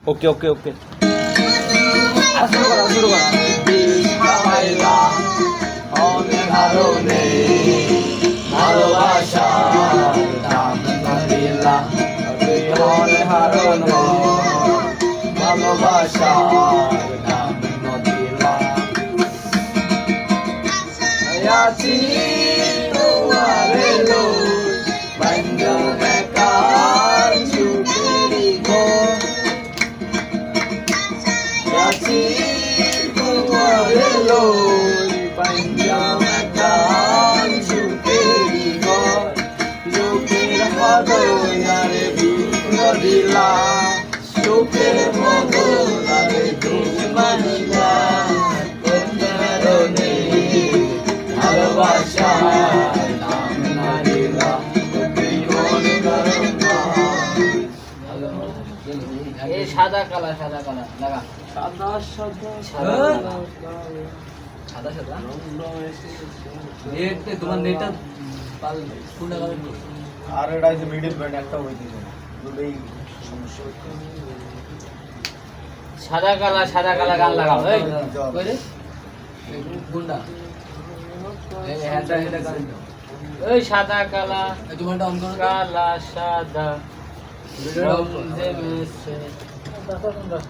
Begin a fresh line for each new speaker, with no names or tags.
ওকে ওকে ওকে
শুরু করা অনেক কারণে ভালোবাসা দাম দিলা অনেক কারণে ভালোবাসা দাম দিলা আছি তোমারে লো বন্ধনে কার ছুটি গো আছি তোমারে লো বন্ধনে কার ছুটি গো লোকের হদয়ারে বিপ্র দিলা সুখের মধুরে দুশ্মনিলা করতে ভালোবাসা নাম নারিলা
এই সাদা কালা লাগা
সাদা সাদা
সাদা সাদা নেট তোমার নেটটা পাল কোন লাগাবে
আর এটা যে মিডল ব্যান্ড একটা হই দিছে দুটোই সমস্যা
সাদা কালা গান লাগাও এই কই রে গুন্ডা এই হেডা গান এই সাদা কালা তোমারটা অন করো কালা সাদা ভিডিওটা অন করো